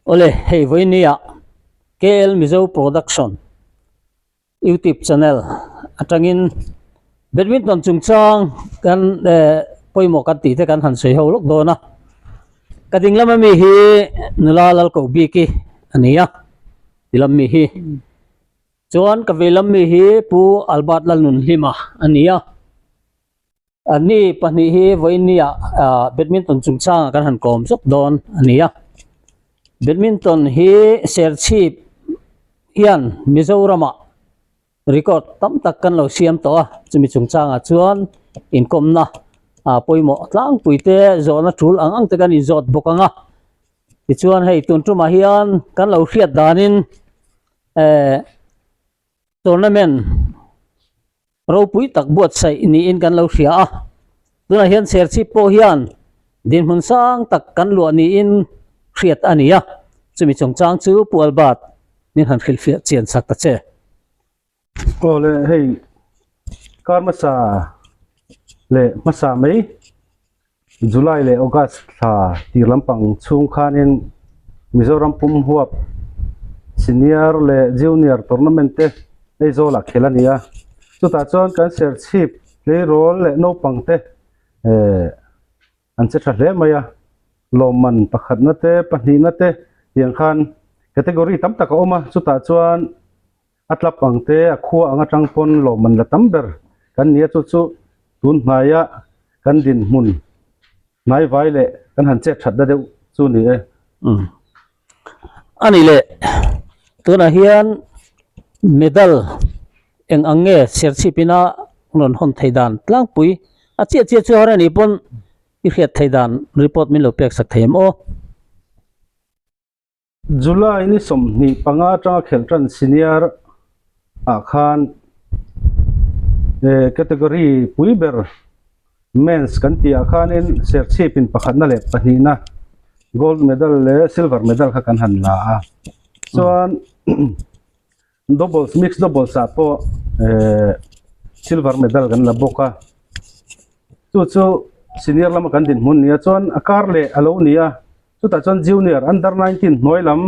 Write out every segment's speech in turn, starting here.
Ole, hey, với nia, KL Mizo Production, YouTube channel, atangin badminton chung chang kan poi mo kan ti te kan han sei ho lok do na. Kading lama mi hi nulalal ko biki ania. Dilam mi hi. Chuan ka velam mi hi pu albat lal nun lima ania. Ani pani hi voi nia badminton chung chang kan han kom sok don ania. Badminton hi serchip ian Mizorama record tam tak kan lo siam to chumi chung changa chuan income na poimo tlang puite zona thul ang te kan izot bokanga ti chuan hei tun tuma hian kan lo hriat danin tournament ro pui tak buat sai ni in kan lo hria a tuna hian serchip po hian din hun sang tak kan lu ni in hriat ania chumi chung chang chu pualbat nin han khil fia chian sak ta che ole hey kar masa le masa mai July le August tha tirlampang chung khanin Mizoram pum huap senior le junior tournament te ei zola khelania chuta chon kan serchip le role le no pangte an che tha hle maya loman pakhat na te pahni na te yang khan category tam tak oma chuta chuan atlap angte akhu anga tangpon loman la tamber kan nia chu chu tun hnaya kan din mun nai vai le kan han che that da deu chu ni e ani le tuna hian medal eng ange serchipina non hon thaidan tlang pui a che che chu hora ni pon i khiat thaidan report min lo pek sak them o July ni som ni panga tanga kheltran senior akhan category puiber men's kan ti akhan in serchip in pakhat na le pahni na gold medal le silver medal kha kan han la a chuan doubles mixed doubles a po silver medal kan la boka chu senior lama kan din mun nia chuan akar le alo nia chuta chuan junior under 19 noilam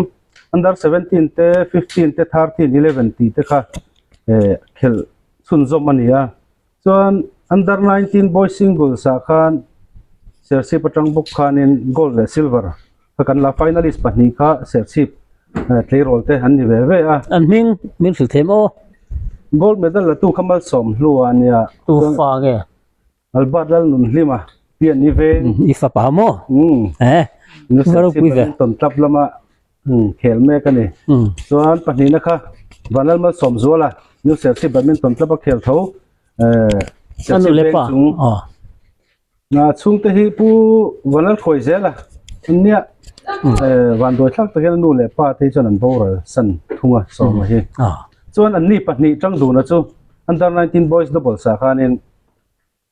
under 17 te 15 te 13 11 ti te kha khel chun zom ania chuan under 19 boys singles a khan serchip atang buk khanin gold le silver kan la finalist pahni kha serchip play role te han ni ve ve a an min khil them o gold medal la tu kamal som luania tu fa nge albat lal nun lima pian ni ve ifa pa mo nu Varo pui ve. ton tap lama khel me ka ni chuan pahni na kha vanal mal som zola nu serchip badminton tlapa khel tho anu lepa na chung te hi pu vanal khoi zela nia van doi thak te nu lepa te chon an bora san thunga som hi chuan an ni pahni tang du na chu under 19 boys double sa khanin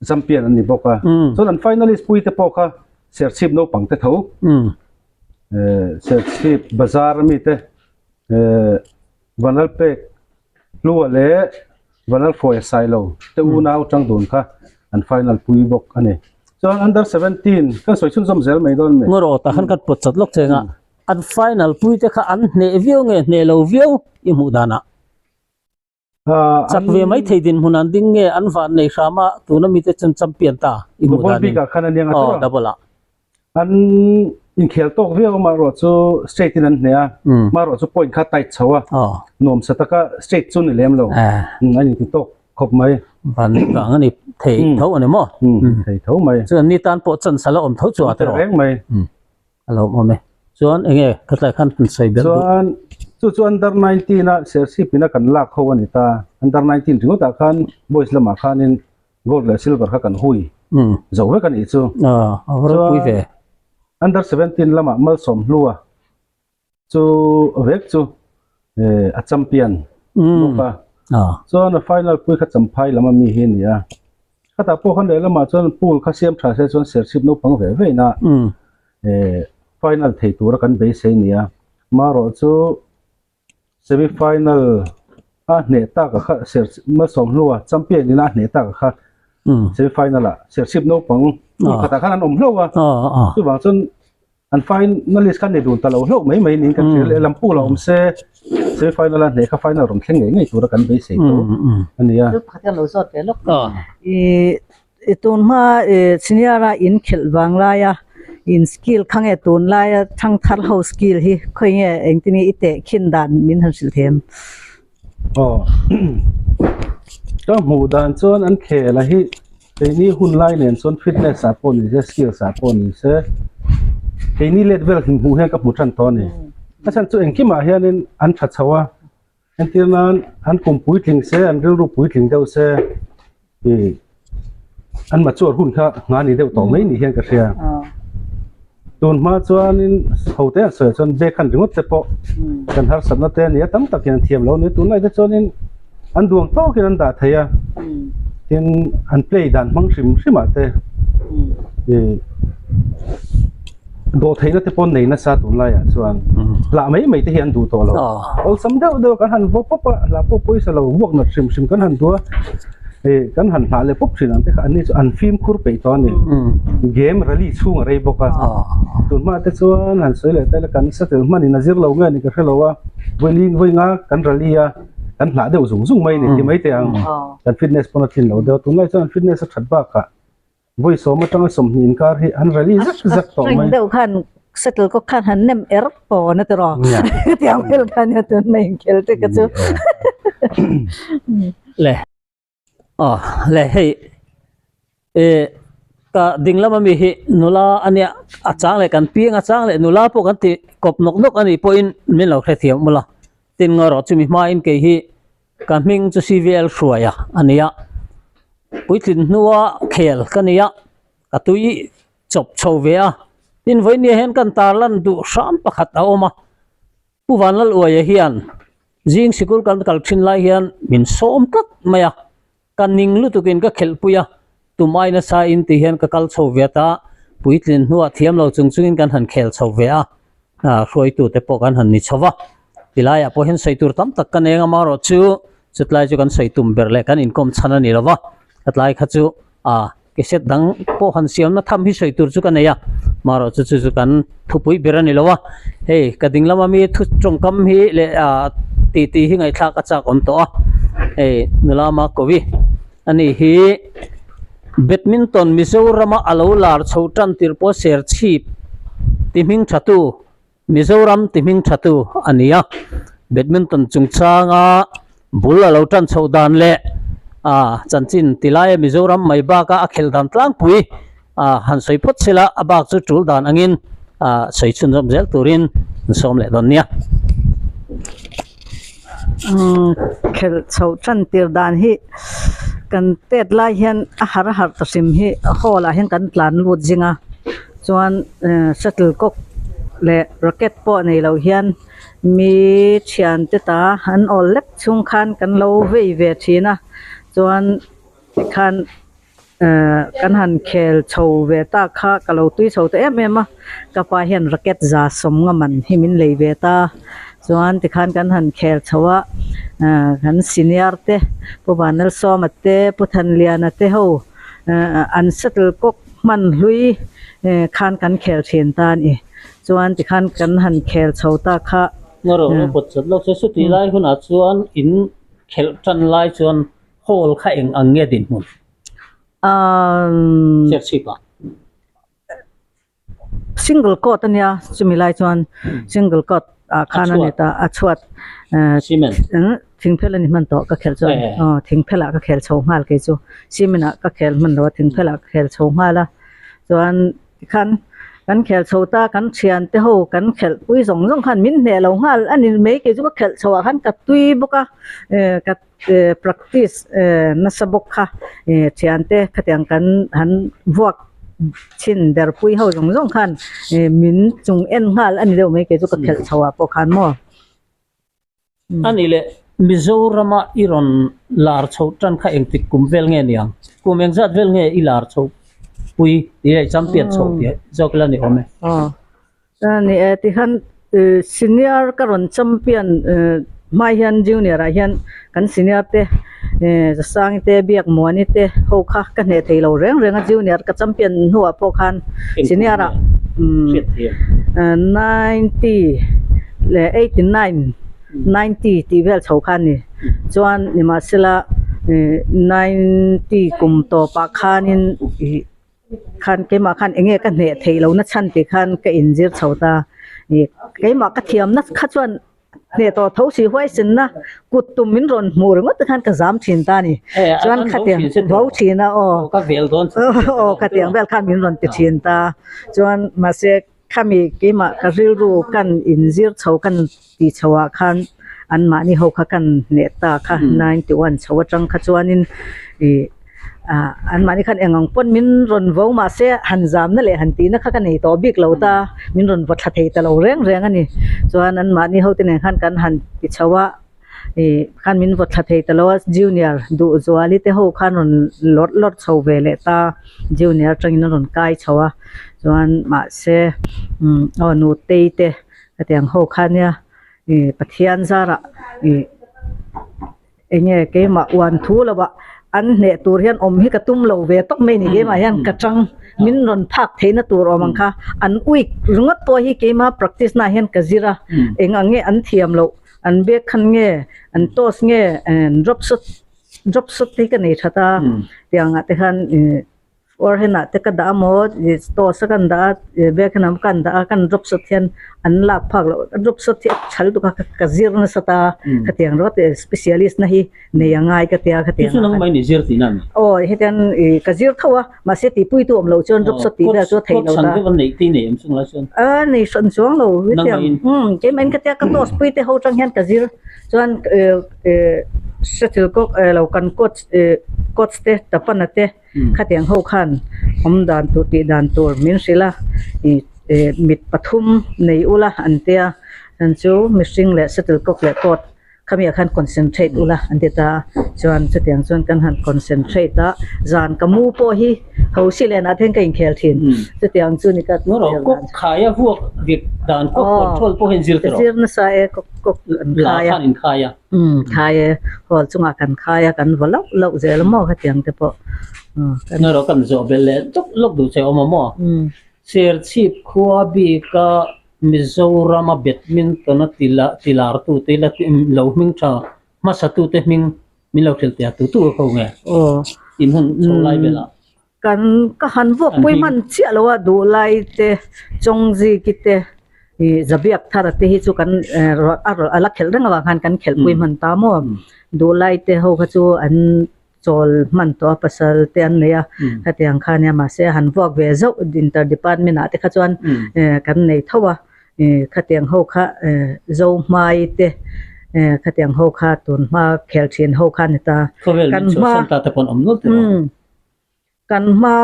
champion an ni boka chuan an finalist pui te poka serchip no pangte tho serchip bazar mi te vanal pek lua le vanal foi silo te una utang dun kha an final pui bok ani chuan under 17 ka soi chun zom zel mai don me ngoro ta han kat pot chat lok chenga an final pui te kha an ne view nge ne lo view i mu dana chak ve mai theidin hunan ding nge an van nei shama tuna mi te chan champion ta i mu bol bi dani ka khana niang a double an in khel tok view ma ro chu straight in an nea ma ro chu point kha tight chawa nom sataka straight chu ni lem lo ani ti tok khop mai van ka ngani thei tho ani mo thei tho mai chuan ni tan po chan sala om tho chu ate ro reng mai alo mo me chuan enge khatlai khan sei bel chuan chu under 19 na serchip ina kan lak ho ani ta under 19 ringo ta khan boys lama khanin gold le silver kha kan hui zo ve kan i chu ro pui ve under 17 lama mal som lua chu vek chu a champion boka so na final pui kha champhai lama mi hi nia khata po khan le lama chon pool kha siam tha se chon serchip no pang ve ve na final thei tur kan be se nia maro chu semi final a ne ta ka kha serchip ma som lua champion ni na ne ta ka kha semi final a serchip no pang khata khan an om hlowa chu bang chon อันไฟนั่นลิสกันในดูนตลอดโลกไม่นิ่งกันเลยลำพูเราเซไฟนั่นแหละเนี่ยก็ไฟนั่นรวมแข่งไงตัวกันไปสิตัวอันนี้อ่ะ พัฒนาสดเลยลูกตุนมาสินียราอินเขลบางลายอินสกิลขังตุนลายทั้งทัลเฮาสกิลฮีเคยเองที่นี่อิเตขินดานมินทันสิลเทมอ๋อก็หมู่ด่านส่วนอันเขละฮีไอ้นี่หุ่นไล่เนี่ยส่วนฟิตเนสสาปนนี่สกิลสาปนนี่เซ่ไอ้นี่เลดเวลหิมหูเฮกับหมู่จันตอนนี่ถ้าฉันตัวเองคิดมาเฮียนี่อันชัดชัวอันที่นั้นอันกลุ่มปุ๋ยทิ้งเซ่อันเรื่องรูปปุ๋ยทิ้งเดียวเซ่อันมาจวดหุ่นค่ะงานนี้เดียวต่อไม่นี่เฮียกับเสียตัวมาจวนนี่เขาเตะเสือจนเบคันถึงวัดเตปกันหาสันนัดเตะเนี่ยตั้งแต่ยังเทียมแล้วเนี่ยตัวไหนจะจวนนี่อันดวงโตกันอันดาเทียที่อันเพลย์ดันมังชิมาเตะโดดเทียนเตปนในนัสซาตุนไลอ่ะส่วนละไม่ที่เห็นดูตัวเราเอาสำเดาเดียวกันหันพบปุ๊บละปุ๊บปุ๊บสเราบวกนัดชิมกันหันตัวกันหันหาเลยปุ๊บสินั่นแต่อันนี้อันฟิล์มคูร์ไปตอนนี้เกมรัลลี่ช่วงอะไรบอกกันตัวมาแต่ส่วนหันสวยเลยแต่ละกันสักเดือนมันนี่น่าจะเราเงี้ยนี่ก็แค่เราว่าวิ่งกันรัลลี่กันหาเดี๋ยวสูงไม่เนี่ยที่ไม่เตียงกันฟิตเนสปนทิ้งเราเดี๋ยวตัวไหนส่วนฟิตเนสชัดบ้าค่ะวิ่งสมมาตั้งสมหินการให้อันรัลลี่สักต่อไหมเดี๋ยวขันสักก็ขันหันเนมปอนะตรอเดี๋ยวเวลกันเนี่ยตัวไม่เกี่ยวแต่ก็จะเลยเลยให้ก็ดิ่งแล้วมันมีเหนุลาอันเนี้ยอาจารย์เลยกันเพียงอาจารย์เลยนุลาพวกกันที่กบนกอันนี้พออินไม่เราแค่เทียมมุละตินงอรอจุมีมาอินเกฮีกันมิงจะซีวีเอลช่วยอันเนี้ยปุยตินนัวเขลกันเนี้ยกตุยจบโชว์เวียตินวันนี้เห็นกันตาลันดูสามประคัตเอามาผู้วันละอวยเฮียนจิงสิกุลกันกัลชินไลเฮียนมินโสมกัดมากันนิ่งลุตุกินก็เขลปุยตุไมนะสาอินที่เห็นก็กัลโชว์เวียตาปุยตินนัวเทียมเราจึงจึงกันหันเขลโชว์เวียช่วยตัวแต่พอกันหันนิชวะทีไรพอเห็นใส่ตัวตั้มตักกันเองมารอจูจุดไล่จุกันใส่ตุ่มเบรเล็กันอินคอมชันนี่ละวะจุดไล่ขจูเกษตรดังพอหันเสียมนะทำให้ใส่ตัวจุกันเนี่ยมารอจูกันทุบปุยเบรนี่ละวะเฮ้กระดิ่งละมามีทุจงคำฮีเลตีหิ้งไอ้ทักกระจากอมตัวเฮ้นุลามากวีอันนี้ฮีแบดมินตันมิโซรามาอลาวลาร์ชาวจันทิร์โพเซอร์ชีพทีมิงชัตูมิโซรัมทีมิงชัตูอันนี้แบดมินตันจุงชางบุลลาวจันชาวดานเล่จันจินติลายมิโซรัมไม่บ้าก็อักเขลดันตลางปุยหันใส่พุทธศิลาอบากจุดดานอังินใส่ชุนรำเจลตูรินสมเล่ดอนเนี้ยเขลชาวจันติร์ดานฮีกันเตดลายเห็นอาหารตัดสิมฮีข้อลายเห็นกันหลานลูดจิงส่วนชัตเติลก็และร็อกเก็ตปอในเราเห็นมีเชียนติตาหันออเล็กช่วงคันกันเราเวทีนะส่วนคันกันหันเขลชาวเวตาข้ากับเราตุยชาวแต่เอ็มกับไปเห็นร็อกเก็ตจ่าสมงมันให้มินเลยเวตาส่วนที่คันกันหันเขลชาวกันซีเนียร์เตผู้บ้านนัลซอมเตผู้ทันเลียนเตหูอันสัตว์ก็มันลุยคันกันเขลเชียนตานี่ส่วนที่คันกันหันเขลชาวตาข้างอเราปวดสุดเราสุดที่ไล่คนอาจส่วนอินเขลจันไล่ส่วนโฮลข้าเองอังเงียดินหุ่นเสียชีพซิงเกิลกอดเนี่ยจะมีไล่ส่วนซิงเกิลกอดข้านั่นเนี่ยตาอัชวัดซีเมนทิ้งเพลนี่มันโตก็เขลส่วนทิ้งเพลก็เขลชาวมาลกิจูซีเมนก็เขลมันว่าทิ้งเพลก็เขลชาวมาละส่วนคันกันเขลชาวตากันเชียนเตหูกันเขลปุยสองคันมินเนี่ยเราห้าอันนี้ไม่เกี่ยวกับเขลชาวคันกัดตุยบุกะกัดpractice นัสบุกค่ะเชียนเตขัดยังกันหันวกชินเดอร์ปุยเฮาสองคันมินจงเอ็นห้าอันนี้เราไม่เกี่ยวกับเขลชาวปกคันมั่วอันนี้เลยมิโซรามาอิรอนลาร์ชาวจันข้าเองติดกุมเวลเงี้ยเนี่ยกุมเองจัดเวลเงี้ยอีลาร์ชาวปุยที่ไอ้จัมเปียนชาวที่จอกแล้วนี่โอเมนี่ที่คันซีเนียร์ก็รอนจัมเปียนมาเห็นจูเนียร์เห็นกันซีเนียร์เตจะสร้างเตเบียกมัวนี่เตเขาข้ากันเหตุเราเรื่องจูเนียร์ก็จัมเปียนหัวพวกคันซีเนียร์ 90และ89 90ที่เวลชาวคันนี่จวนนี่มาสิละ90กุมโตปากคันินคันเกมาคันเองกันเนเทเรานัดชันติคันก็อินจิรชาวตาเกมาก็เทียมนัดขัดจวนเนี่ยต่อทศไว้สินนะกุตุมินรอนมูรงดคันก็จามชินตานี่จวนขัดเตียงเบาชินะอ๋อ ก็เวลโดน โอ้ขัดเตียงเวลคันมินรอนติชินตาจวนมาเสกขามีเกมาก็ริรูกันอินจิรชาวกันติชาวคันอันมานี่เขากันเนตาค่ะ91ชาวจังขจวนินอันมานี่คันเองปนมินรอนวงมาเสหันจามนั่นแหละหันตีนะค่ะกันนี่ตัวบิ๊กเราตามินรอนวัดทัดเทตเราแรงอันนี้ส่วนอันมานี่เขาตีเนี่ยคันกันหันติชาวะคันมินวัดทัดเทตเราจูเนียร์ดูจวลิเตเขาคันรอนลดชาวเวเลตาจูเนียร์จังอินรอนไกชาวะส่วนมาเสนูเตยเตก็เตียงเขาคันเนี่ยปะเทียนซาระเนี่ยเกมาวันทูละวะอันเนี่ยตัวเรียนอมให้กระตุ้มเราเวตกไม่นี่เกมายันกระจังมินรอนพักเทนตัวรอมังค่ะอันอุยรุงตัวให้เกมา practice นะเห็นกะจิระเองอันเงี้ยอันเทียมเราอันเบกขันเงี้ยอันโตสเงี้ยdrop shot ที่กันนี่ชัตาเตียงอ่ะแต่ขันor hena te ka da mo to sakan da be khanam kan da kan drop sothian an la phak lo drop sothi chhal tu ka zir na sata khatiang ro te specialist na hi ne yangai ka tia khatiang chu nang mai ni zir ti nan o hetian ka zir thawa ma se ti pui tu om lo chon drop sothi da cho thei lo da san ban nei ti nei am chung la chon nei son chuang lo hetiang ke men ka tia ka tos pui te ho chang hian ka zir chuan settle kok lo kan coach te tapan te khatiang ho khan om dan tu ti dan tur min sila mit pathum nei ula antia an chu missing le settle kok le kot khami khan concentrate ula anteta chuan chatiang chuan kan han concentrate ta zan kamu po hi ho sile na theng kain khel thin chatiang chu ni ka no ro kok khaya vuak việc dan kok control po hen zir tero zir na sa e kok khaya in khaya khaya hol chunga kan khaya kan volok lo zel mo khatiang te po no ro kan zo bele tok lok du che oma mo ser chip khua bi ka Mizoram badminton tilar tu tela lo ming cha ma sa tu te ming mi lo tel tia tu ko nge im hun so lai bela kan ka han vok pui man chia lo wa du lai te chongji ki te zabiak thara te hi chu kan ala khel ranga wa khan kan khel pui man ta mo du lai te ho kha chu an chol man to pasal te an leya khatiang khania ma se han vok ve zo inter department ate kha chuan kan nei thawa khatiang ho kha zo mai te khatiang ho kha tun ma khel thin ho khan ta kan ma ta ta pon om no te kan ma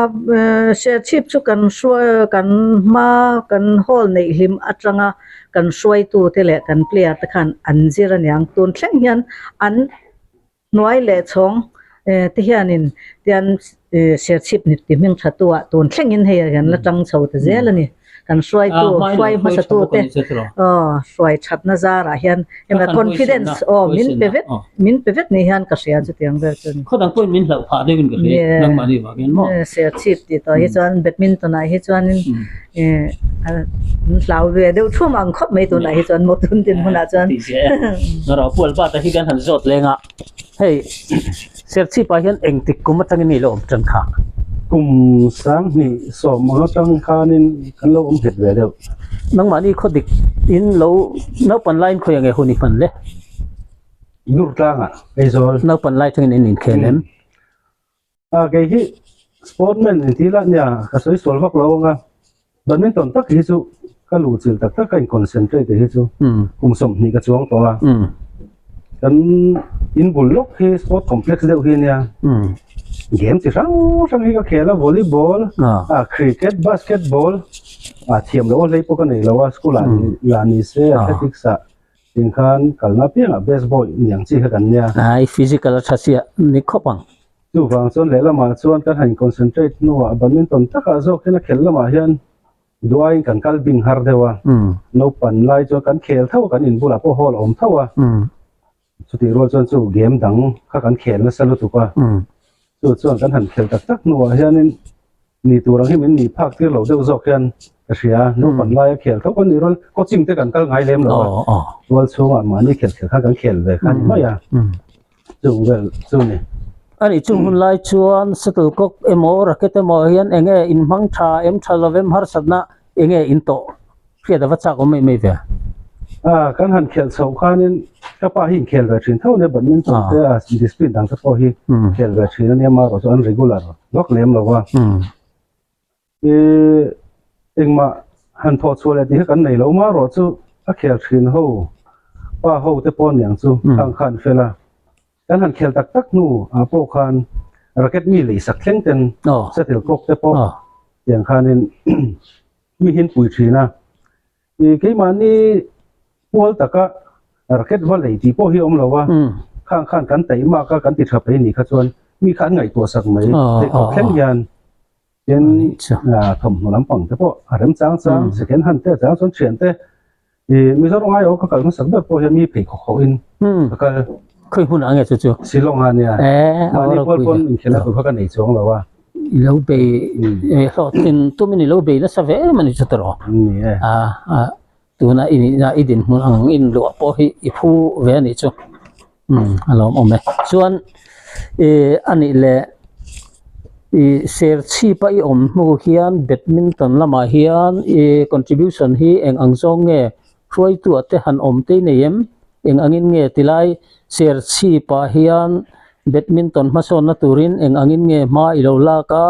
share chip chu kan shoi kan ma kan hol nei him atanga kan shoi tu te le kan player ta khan an zira nyang tun thleng hian an noi le chong te hianin tian share chip ni ti ming thatua tun thlengin he gan la tang chho ta zel ani kan shoi tu shoi ma sa tu te shoi that na za ra hian ema confidence min pevet ni hian ka sia chu tiang ver chun kho dang point min hlau pha de win ka le nang ma ni wa gen mo share chip ti to hi chuan badminton ai hi chuan hlau ve deu thum ang khop mai tu na hi chuan mo tun tin huna chuan na ro pol ba ta hi gan han zot lenga hey ser chi pa hian eng tik kum atang ni lo om chan kha kum sang ni so mo tang khanin kan lo om het ve deu nang ma ni kho dik in lo no pan line kho yang e huni pan le nur tanga ei zol no pan line thang in khelem ke hi sportman ti la nya ka soi sol vak lo nga badminton tak hi chu ka lu chil tak tak kan concentrate hi chu kum som ni ka chuang to wa kan in bullok hi sport complex deuh hi nia game chi sang hi ka khela volleyball cricket basketball thiam lo lei po ka nei lo wa school ani se athletics sa ting khan kalna pianga baseball nyang chi ka kan nia ai physical thasia ni khopang chu wang chon le lama chuan kan han concentrate no badminton taka zo khena khel lama hian duai kan kal bing har dewa no pan lai cho kan khel thau kan in bula po hol om thawa chuti rol chon chu game dang kha kan khel na salu tu pa chuan kan han khel tak tak no hianin ni turang hi min ni phak tir lo deuh zawk hian Asia no pan lai khel thau kan irol coaching te kan kal ngai lem lo wal chunga ma ni khel kha kan khel ve khan ma ya chung wel chu ni ani chung hun lai chuan settle kok emo racket emo hian enge in mang tha em thalovem har satna enge in to khia da wacha ko mai ve kan han khel chho khanin ka pa hi khel ve thin thau ne badminton te a discipline dang ko hi khel ve thin ne ma ro so an regular lok lem lo wa engma han tho chu le ti kan nei lo ma ro chu a khel thin ho pa ho te pon yang chu khang khan fela kan han khel tak tak nu a po khan racket mi le sak thleng ten settle kok te po yang khanin mi hin pui thina ke mani pol taka racket wal ei ti po hi om lo wa khang khan kan tei ma ka kan ti tha pe ni kha chuan mi khan ngai to sak mai te ko thleng yan yen thom lam pang te po arem chang chang second hand te chang son chen te mi zo rongai o ka kal sak be po mi phe kho kho in ka khoi hun ange chu chu silong han ya mani pol pon in khela ko ka nei chong lo wa lo be lo tin tu mini lo be la sa ve mani chu tro ni tu na ini na idin mun ang in lo po hi I phu ve ni chu alom ome chuan ani le share chi pa I om mu hian badminton lama hian contribution hi eng angzong nge roi tu ate han om te neem eng angin nge tilai share chi pa hian badminton ma son na turin eng angin nge ma ilo la ka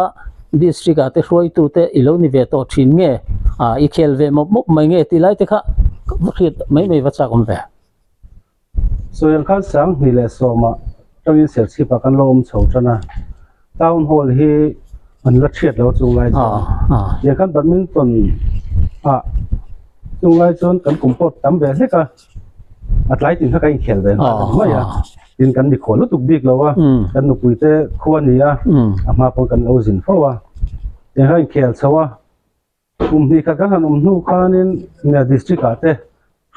district ate roi tu te ilo ni ve to thin nge I khel ve mop mai nge tilai te kha khit mai wacha kom ve so yang khan sang ni le so ma tawin share chi pa kan lo om chho chana town hall hi an la thiat lo chung lai ya kan badminton chung lai chon kan kumpot tam ve le ka atlai tin kha kai khel ve ma ya tin kan mi khol tu big lo wa kan nu puite khuan ni ya ama pon kan lo zin fo wa ya hai khel chawa ni ka kan nu khanin na district ate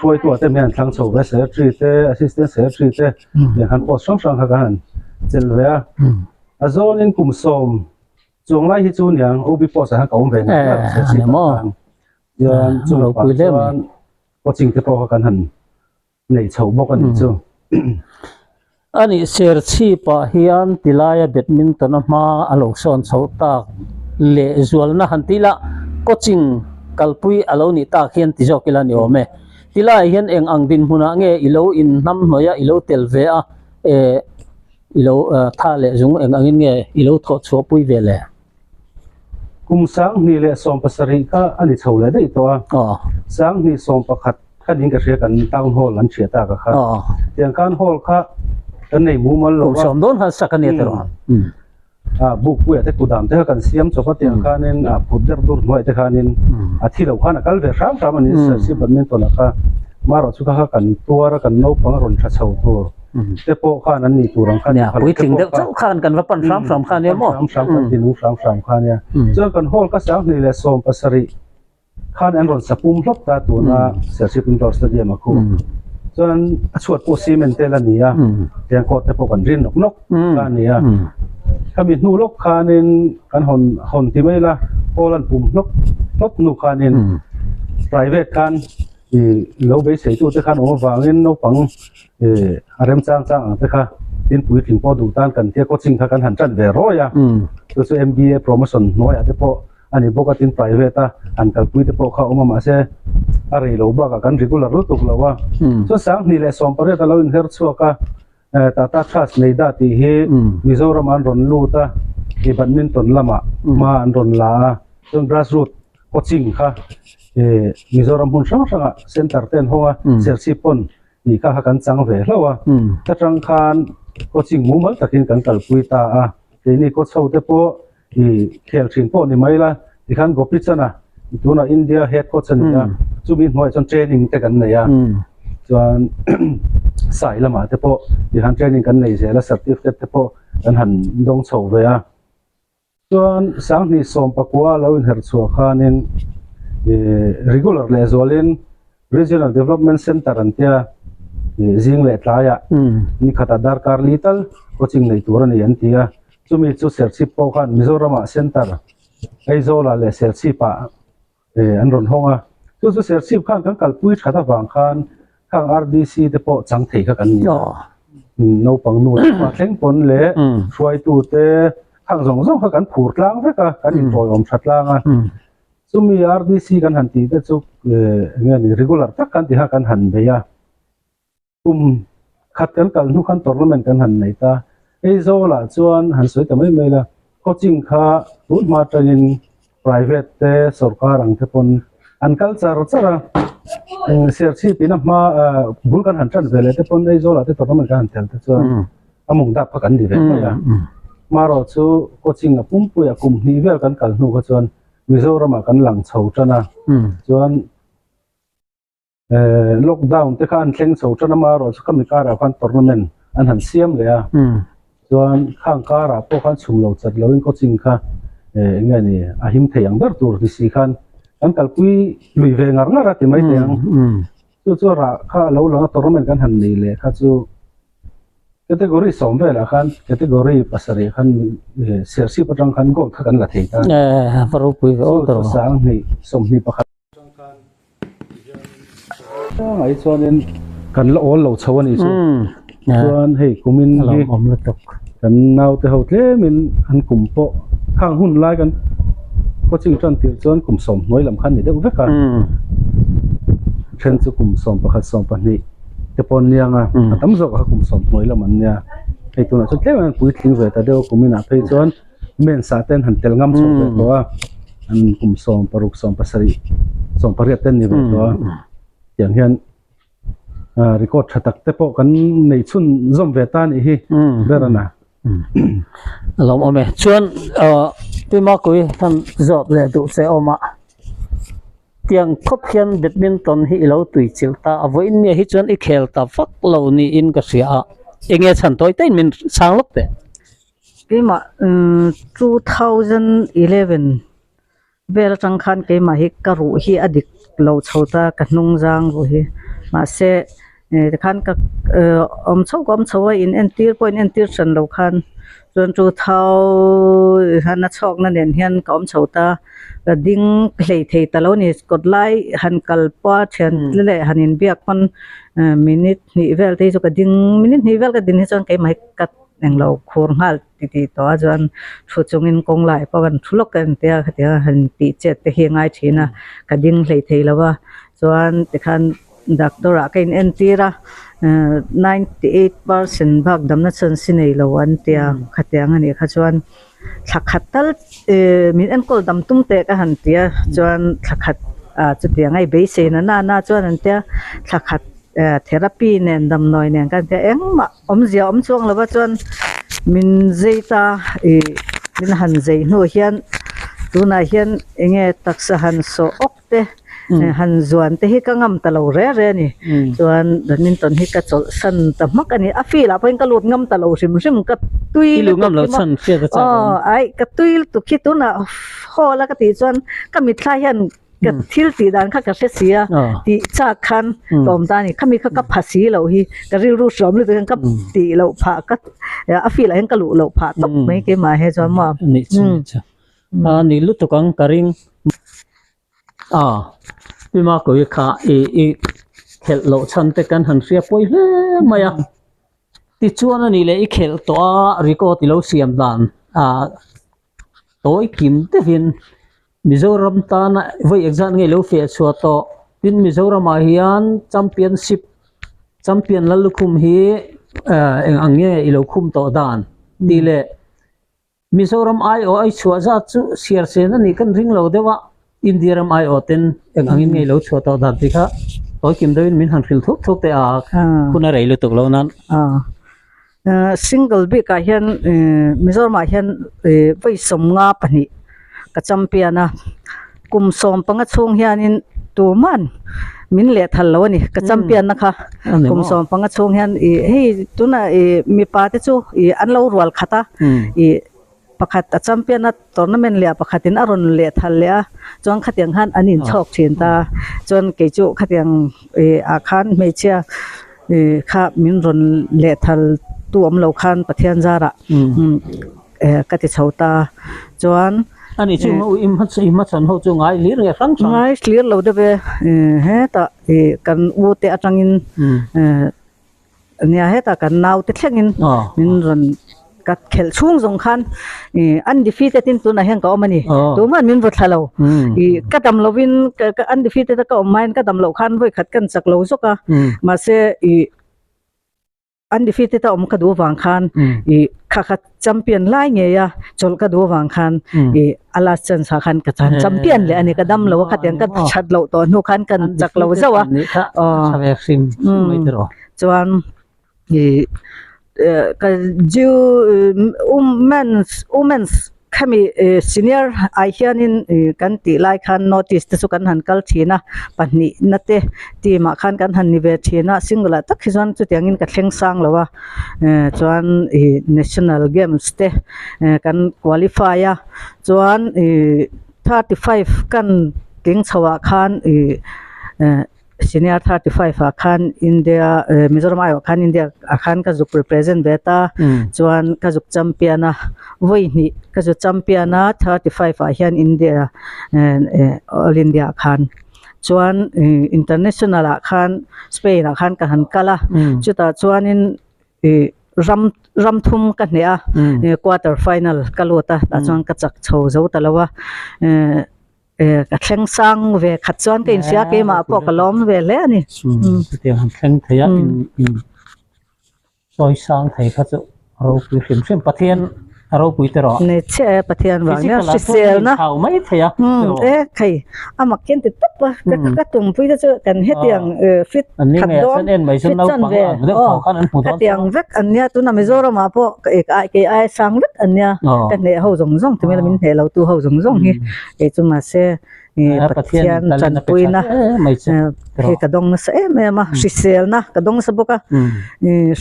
roi tu ate men thlang chho ve secretary te assistant secretary te ya han post sang kha kan chel ve a zon in kum som chung lai hi chu niang obi post ha ka om ve ne mo yan chung lo pu le coaching te po kan han nei chho bok an chu ani share chi pa hian tilaya badminton ma alo son chho tak le zual na hantila coaching kalpui alo ni ta khian ti jokila ni ome tilai hian eng ang din huna nge ilo in nam noya ilo telve a ilo tha le jung eng angin nge ilo tho cho pui ve le kum sang ni le som pasari ka ani chho le dei to sang ni som pakhat khaning ka hria kan town hall an thia ta ka kha tiang kan hall kha kan nei mu mal lo som don ha sakani tero buk pu te kudam te kan siam chopa tiang kanin puder dur noi te kanin thilo khana kal ve ram ram ani si badminton ka maro chu kha kan tuara kan no pang ron tha chho tur te po khan an ni turang khan ya pui ting de chau khan kan wapan ram khan ne mo ram kan tinu ram khan ya chu kan hol ka sang ni le som pasari khan an ron sapum hlop ta tu na selsi indoor stadium aku chuan a chuat po cement te la nia tiang ko te po kan rin nok ka nia kami nu lok khanin kan hon ti mai la holan pum lok nu khanin private kan lo be sei tu te khan o wangin no pang arem chang te kha tin pui thing po du tan kan te coaching kha kan han chan ve ro ya tu chu MBA promotion no ya te po ani boka tin private an kal pui te po kha oma ma se are lo ba ka kan regular lo tuk lo wa so sang ni le som pare ta lo in her chuaka tata trust nei da ti he Mizoram an ron lu ta e badminton lama ma an ron la ton grassroots coaching kha Mizoram hun sang center ten hoa sersi pon ni ka kan chang ve hlawa ta tang khan coaching mu mal takin kan kal pui ta ke ni ko chho te po khel thin po ni mai la ti khan gopi chana tuna India head coach an ya chumi noi chon training te kan nei ya chuan sai lama te po ti han training kan nei se la certificate te po kan han dong chho ve a chuan sang ni som pakua lo in her chu khanin regular le zolin regional development center an tia jing le tlaya ni khata dar kar lital coaching nei tur ani an tia chumi chu serchip po khan Mizoram center ai zola le serchipa an ron honga chu sership khan kan kalpui thata wang khan khang RDC te po chang thei kha kan ni no pang nu ma thleng pon le hruai tu te khang zong zong kha kan phur tlang veka kan in poi om thatlanga sumi RDC kan han ti te chu nge regular tak kan ti ha kan han beya khat kan kal nu khan tournament kan han nei ta ei zola chuan han soi tamai mai la coaching kha rut ma training private te sarkar ang te pon an culture chara serchi pina ma bul kan han tran vele te pon ei zola te tournament kan tel te chuan among da phakan di ve ya maro chu coaching a pumpu ya kum ni vel kan kal nu ka chuan Mizoram kan lang chho tana chuan lockdown te khan thleng chho tana maro chu kamikara khan tournament an han siam le ya chuan khang kara po khan chhum lo chat lo in coaching kha nge ni a him theyang dar tur ti si khan kan kalpui lui ve ngar ngara ti mai teng chu ra kha lo la tournament kan han nei le kha chu category som ve la khan category pasari khan sersi patang khan go kha kan la thei ta paru pui o to sang ni som ni pakhat ai chuanin kan la ol lo chawani chu chuan hei kumin hi om la tok kan nau te ho tle min an kum po khang hun lai kan coaching tran tir chuan kum som noi lam khan ni de veka then chu kum som pakhat som pani te pon nianga atam zo ka kum som noi lam an nia hei tuna chu tle man pui thling ve ta deu kumina phei chuan men sa ten han tel ngam chho ve to an kum som paruk som pasari som pariat ten ni ve to yang hian record thatak te po kan nei chun zom ve ta ni hi berana lom ome chuan pima koi than job le du se oma tiang khop hian badminton hi lo tui chilta avoin ni hi chuan I khel ta fak lo ni in ka sia enge chan toy ten min sang lok te pima 2011 bel tang khan ke ma hi karu hi adik lo chhota ka hnung jang ro hi ma se khan ka om chho in entir point entir chan lo khan chuan chu thau hana chok na nen hian ka om chhota ka ding hlei thei talo ni kot lai han kal pa thian le hanin biak pan minute ni vel te chu ka ding minute ni vel ka din hi chuan ke mai kat neng lo khur ngal ti to chuan thu chungin kong lai pa kan thulok kan te khatia han ti chet te hi ngai thina ka ding hlei thei lawa chuan te khan doctor a kain entira 98% bak damna chan sinei lo an tia khatiang ani kha chuan thakhatal min en kol dam tum te ka han tia chuan thakhat chu tia ngai be se na chuan an tia thakhat therapy nen dam noi nen kan tia engma om zia om chuang lawa chuan min zeita min han zei no hian tuna hian enge taksa han so okte han zuan te hi ka ngam ta lo re ni chuan badminton hi ka chol san ta mak ani a fi la poin ka lut ngam ta lo rim ka tui lu ngam lo san fia ka cha ai ka tui tu khi tu na hola ka ti chuan ka mi thla hian ka thil ti dan kha ka se sia ti cha khan tom ta ni khami kha ka phasi lo hi ka ri ru som lu te ka ti lo pha ka a fi la hen ka lu lo pha tok mai ke ma he chuan ma ni cha ni lu to kang karing pima koi kha e khel lo chan te kan han ria poi hle maya ti chuan ani le I khel to a riko ti lo siam dan toy kim te vin Mizoram ta na voi exam nge lo fe chua to tin Mizoram a hian champion lalukhum hi ange I lo khum to dan ti le Mizoram ai chua za chu siar se na ni kan ring lo dewa Indiaram ten angin nge lo chua to dan ti kha toy kim doin min han khil thuk te kuna rei lu tuk lo nan single big ka hian Mizoram a hian voi som nga pani ka champion a kum som panga chung hianin tuman min le thal lo ni ka champion na kha kum som panga chung hian hei tuna mi pa te chu an lo rual khata pakhat a champion a tournament le pakhatin aron le thal le a chuan khatiang han anin chok thin ta chuan ke chu khatiang a khan me chia kha min ron le thal tu am lo khan pathian zara ka ti chhota chuan anh ấy chung im mất sẵn hậu chung ai lý rồi răng răng ngay clear lâu đó về hết ta cần u te atang in nia hết ta cần nào te theng in min ron kat khel chung zong khan undefeated in tu na heng ka omani tu man min vot halo ka dam lovin ka undefeated ka omain ka dam lo khan voi khat kan chak lo zoka ma se undefeated ta om ka du wang khan kha champion lai nge ya chol ka du wang khan ala chan sa khan ka chan champion le ani ka dam lo kha tiang ka chat lo to nu khan kan chak lo zawa sabe sim mai tero chuan ka ju women's khami senior ai hianin kan ti lai khan notice te su kan han kal thina pani nate ti ma khan kan han ni ve thina singla tak khizan chu tiangin ka thleng sang lawa chuan national games te kan qualify a chuan 35 kan king chawa khan senior 35 khan India Mizoram ayo khan India khan ka juk represent beta chuan ka juk champion a voi ni ka juk champion a 35 a hian India all India khan chuan international a khan Spain a khan ka han kala chuta chuanin ram thum ka hne a quarter final kalota ta chuan ka chak chho zo talawa ka thleng sang ve khat chuan ke insia ke ma po kalom ve le ani te han thleng thaya in soi sang thai kha chu ro pu hrim pathian aro pui tero ne che pathian wa ne sisel na hau mai thaya khai ama ken te tap ka tum pui da chu kan hetiang fit khat don en mai sun nau pang de kho khan an pu don hetiang vek anya tu na Mizoram ma po ke ai sang vek anya kan ne ho zong zong tu me min he lo tu ho zong zong hi e chu ma se pathian chan pui na he ka dong na se me ma sisel na ka dong sa boka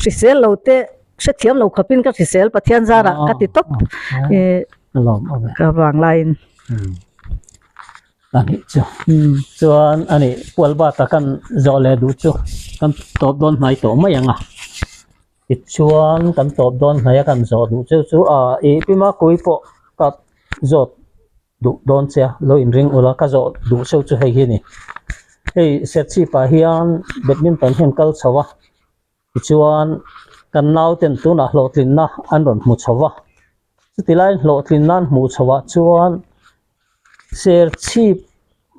sisel lo te sẽ thiam lâu khapin các thị sel pathian zara các ti top ka wang line ani chu chuan ani pualba ta kan zole du chu kan top don mai to mai anga ti chuan kan top don mai kan zo du chu e pima koi po ka zot du don che lo in ring ola ka zo du chu chu hei hi ni hei set chi pa hian badminton hen kal chawa ti chuan kan nau ten tu na hlotlin na an ron mu chawa chutilai hlotlin nan mu chawa chuan ser chi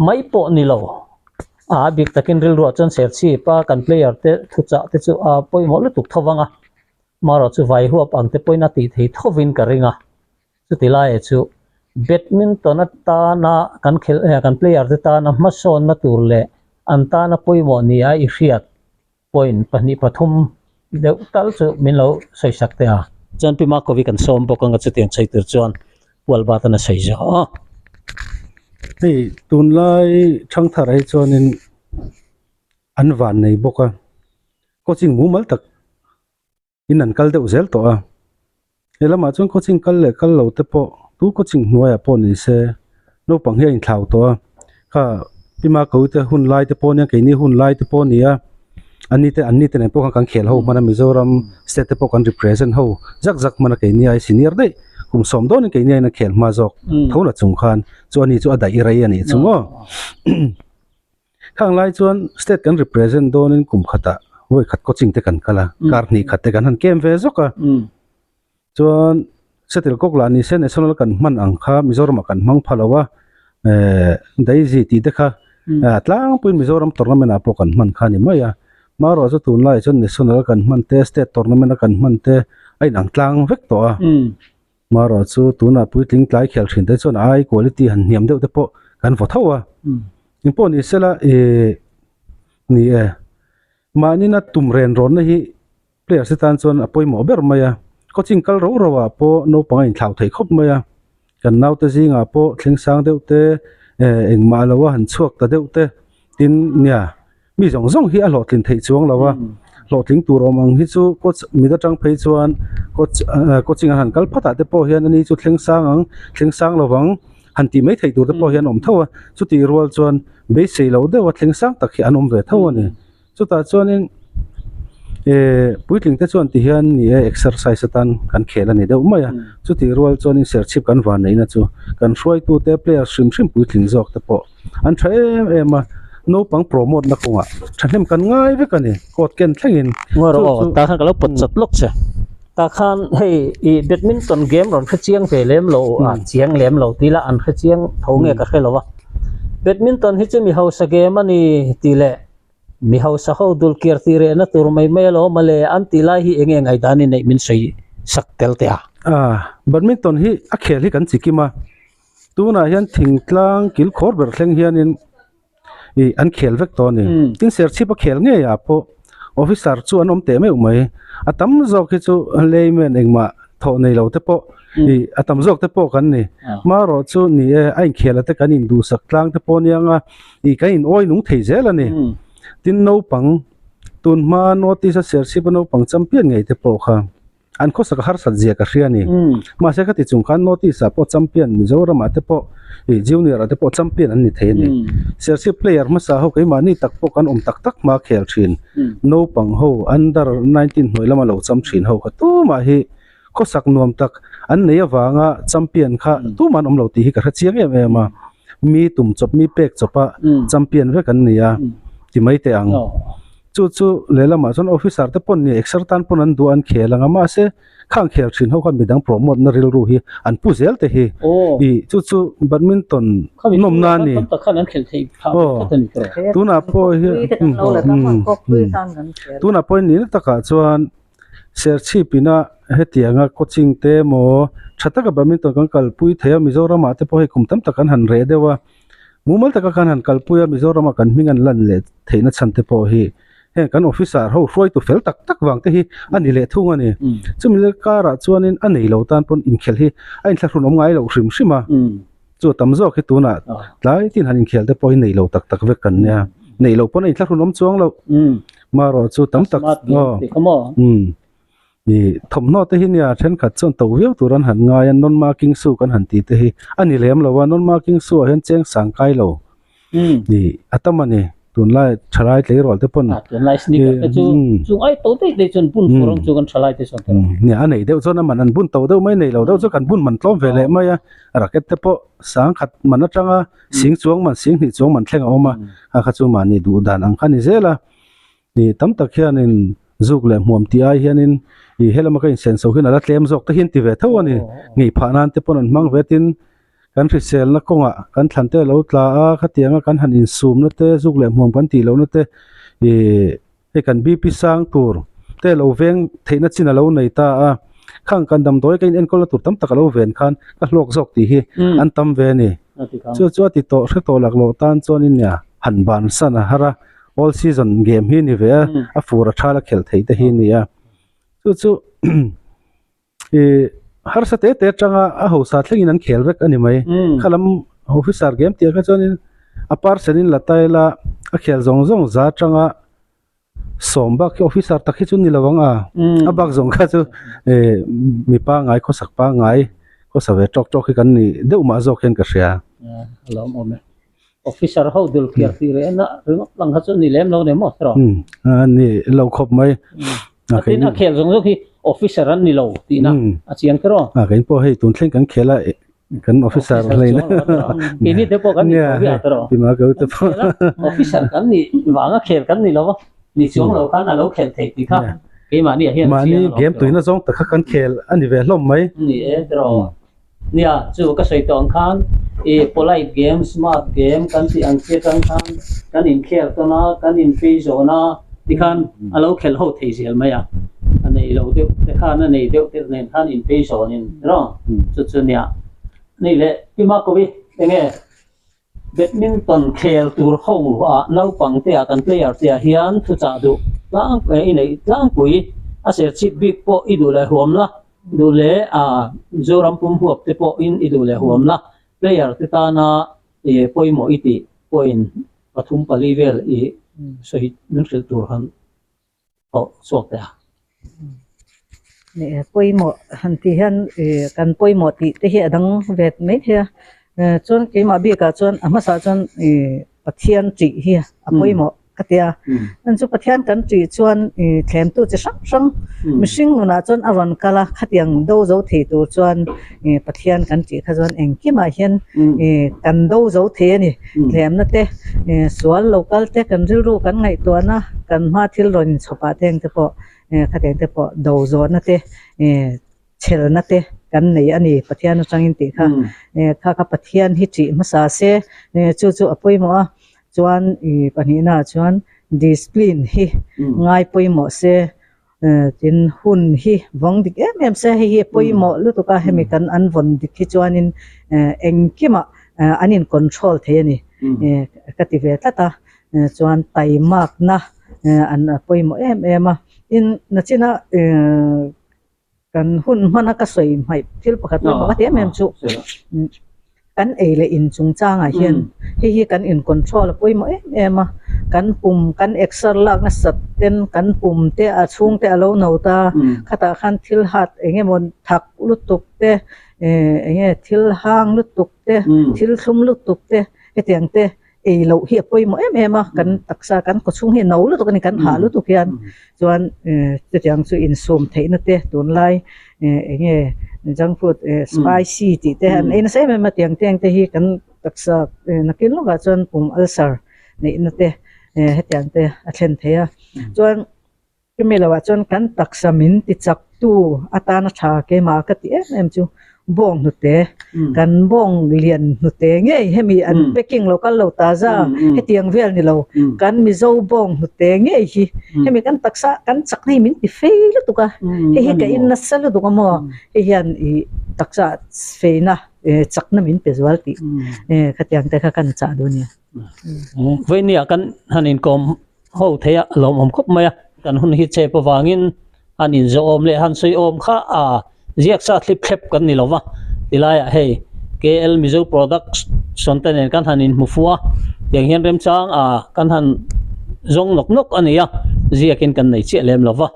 mai po ni lo big takin ril ro chon ser chi pa kan player te thu cha te chu poi mo lu tuk thawanga maro chu vai huap ang te poina ti thei thowin ka ringa chutilai chu badminton ta na kan khel kan player te ta na ma son na tur le an ta na poi mo ni a I hriat point pani pathum deuh tal chu min lo sei sakte a chan pima kovi kan som bokang chu tiang chaitur chuan walba ta na sei zo hei tun lai thang tharai chuanin an van nei boka coaching mu mal tak in an kal deuh zel to a elama chuan coaching kal le kal lo te po tu coaching hnuaia po ni se no pang he in thlau to a kha pima ko te hun lai te po nia ke ni hun lai te po nia ani te ne po kan khel ho mana Mizoram state te po kan represent ho jak mana ke ni ai senior dei kum som don ke ni na khel ma jok thona chung khan chu ani chu adai rai ani chungo khang lai chuan state kan represent don in kum khata hoi khat coaching te kan kala kar ni khat te kan han kem ve zoka chuan setel kok la ni se national kan man ang kha Mizoram kan mang phalawa dai ji ti te kha tlang puin Mizoram tournament a po kan man kha ni maya maro chu tun lai chon national kan man te state tournament kan man te ai nang tlang vek to a maro chu tuna pui tling tlai khel thin te chon ai quality han niam deuh te po kan vo thawa impo ni sela ni mani na tumren ron na hi player setan chon apoi mo ber maya coaching kal ro ro wa po no pangai thlau thei khop maya kan nau te jinga po thleng sang deuh te engma lawa han chuak ta deuh te tin nia mi zong zong hi a hlotlin thei chuang lawa hlothling tur omang hi chu coach mida tang phei chuan coaching han kal phata te po hian ani chu thleng sang lawang han ti mai thei tur te po hian om thawa chu ti rual chuan be sei lo de wa thleng sang tak hi anom ve thawa ni chu ta chuan in puitling te chuan ti hian ni exercise tan kan khela ni deuh mai chu ti rual chuan in serchip kan van nei na chu kan hruai tu te player shrim shrim puitling zok te po an tha em no pang promote na konga thanem kan ngai ve kan ni kot ken thlengin ngoro ta khan kalo pot chat lok che ta khan hei i badminton game ron kha chiang ve lem lo a chiang lem lo tila an kha chiang thonge ka khelo wa badminton hi chu mi hausa game ani tile mi hausa ho dul kir tire na tur mai melo male an tilai hi enge ngai dani nei min sei saktel te a badminton hi a khel hi kan chikima tuna hian thingtlang kil khor ber thleng hian in an khel vek to ni tin ser chipa khel nge ya po officer chu anom te me umai atam zok hi chu layman engma tho nei lo te po atam zok te po kan ni ma ro chu ni ai khela te kan in du sak tlang te po nianga kan in oi nung thei zel ani tin no pang tun ma notice ser chipa no pang champion ngei te po kha an kho sak har sat zia ka hriani ma se khati chung khan notice a po champion mizoram ate po junior ate po champion an ni theini sersi player ma sa ho kai mani tak po kan tak tak ma khel thin no pang ho under 19 hoilama lo cham thin ho ka tu ma hi kho sak nuam tak an nei awanga champion kha tu man om lo ti hi ka chiang em em mi tum chop mi pek chopa champion ve kan nia ti mai te ang chu lela ma chon officer te pon ni exertan pon an du an khelanga ma se khang khel thin ho khan midang promote na ril ru hi an pu zel te hi chu badminton nom na ni ta khan an khel thei kha tu na po hi tu na po ni ta ka chuan ser chi pina hetianga coaching te mo thata ka badminton kan kal pui thea mizoram ate po hi kumtam ta kan han re dewa mumal ta ka kan han kal puya mizoram kan mingan lan le theina chan te po hi kan officer ho hroi tu fel tak tak wang te hi ani le thung ani chumi le kara chuanin anei lo tan pon in khel hi a in thlarun om ngai lo hrim hrim chu tamzo khi tuna tlai tin han in khel te poi nei lo tak tak ve kan nya nei lo pon in thlarun om chuang lo ma ro chu tam tak ni thomno te hi nia then khat chon to veu turan han ngai an non marking su kan han ti te hi ani lem lo wa non marking su hen cheng sang kai lo ni atamani tun lai thalai tle rol te pon tun lai sni ka chu ai to te de chun bun forong chu kan thalai te son ni anei deu chon man an bun to deu mai nei lo deu chu kan bun man tlom vele mai racket te po sang khat man atanga sing chuang man sing ni chuang man thlenga oma a kha chu mani du dan ang khani zela ni tam tak hian in zuk le muam ti ai hian in I helama ka in sen so hin ala tlem zok te hin ti ve tho ani ngei phanan te pon an mang vetin kan risel na konga kan thante lo tla a khatianga kan han in sum na te zuk le muam kan ti lo na te e kan bp sang tur te lo veng theina china lo nei ta a khang kan dam doi kain en kol tur tam tak lo ven khan ka hlok zok ti hi an tam ve ni chu ti to hre to lak lo tan chon in ya han ban sana hara all season game hi ni ve a fura thala khel thei te hi ni ya chu har sa te changa a ho sa thlengin an khel vek ani mai khalam officer game ti ka chonin apar senin lataila a khel zong zong za changa somba ki officer takhi chu ni lawanga abak zong kha chu mi pa ngai kho sak pa ngai ko sa ve tok tok kan ni deu ma zo khen ka ria lom ome officer ho dul kiar ti re na lang ha chu ni lem lo ne mo tro ni lo khop mai atin a khel zong zo ki officer an ni lo ti na a chiang kro kain po hei tun thleng kan khela kan officer leina ke ni te po kan ni bi atro bima go te po officer kan ni wanga khel kan ni lo ni chuang lo kan a lo khel thei ti kha ke ma ni hian mani game tuina zong ta kha kan khel ani ve hlom mai ni e tro nia chu ka sei tong khan polite game smart game kan si an che kan khan kan in khel to na kan in fi zo na ti khan a lo khel ho thei zel mai a anei lo deu te khan anei deu te nen khan in fi zo nin ro chu chu nia ni le pi ma ko bi enge badminton khel tur ho a no pang te a kan player te a hian thu cha du lang e nei lang pui a ser chip big po idu le huam la du le a zoram pum huap te po in idu le huam la player te ta na poimo iti point pathum pali vel sahit nurse tur han o sok ta ne poimo han ti han kan poimo ti te hi adang vet me he chon ke ma bi ka chon ama sa chon pathian chi hi a poimo ka tia an chu pathian kan tri chuan thlem tu chi sang sang mihring nuna chuan a ron kala khatiang do zo thei tur chuan pathian kan tri kha chuan engkima hian kan do zo the ani thlem na te sual local te kan riru kan ngai to na kan ma thil ron chopa teng te po khateng te po do zo na te chel na te kan nei ani pathian atangin ti kha kha pathian hi chi masa se chu chu apoimo a chuan panina chuan discipline hi ngai poimo se tin hun hi wang dik em se hi poimo lu to ka hemi kan an von dik hi chuanin engkima anin control the ani kati ve tata chuan taimak na an poimo em a in nachina kan hun mana ka soi mai thil pakhat ma ka em chu kan eile in chungchanga hian hi kan in control poimo em a kan pum kan exer lak na sat ten kan pum te a chung te alo no ta khata khan thil hat enge mon thak lutuk te enge thil hang lutuk te thil thlum lutuk te etiang te lo hi poimo em a kan taksa kan ko chung hi no lu to kan ha lu tu hian chuan chetiang chu in sum theina te tun lai enge junk food spicy ti te an in se me tiang tiang te hi kan taksa nakin lo ga chuan pum ulcer nei na te hetiang te a thlen theya chuan kemelawa chuan kan taksa min ti chak tu atana tha ke ma ka ti em chu bong nu te kan bong lian nu te nge hemi an packing local lo ta za hetiang vel ni lo kan mi zo bong nu te nge hi hemi kan taksa kan chak nei min ti fe lu tu ka hi ka in na sal du ka mo hi hian I taksa fe na chak na min pezual ti khatiang te kha kan cha du ni với nia kan hanin kom ho theya lom om khop maya kan hun hi che pawangin anin zo om le han soi om kha a ziak sa thlip khlep kan ni lova tilaya hey KL Mizo Products sonten kan hanin mufua yang hian rem chang kan han zong nok nok ania ziakin kan nei che lem lova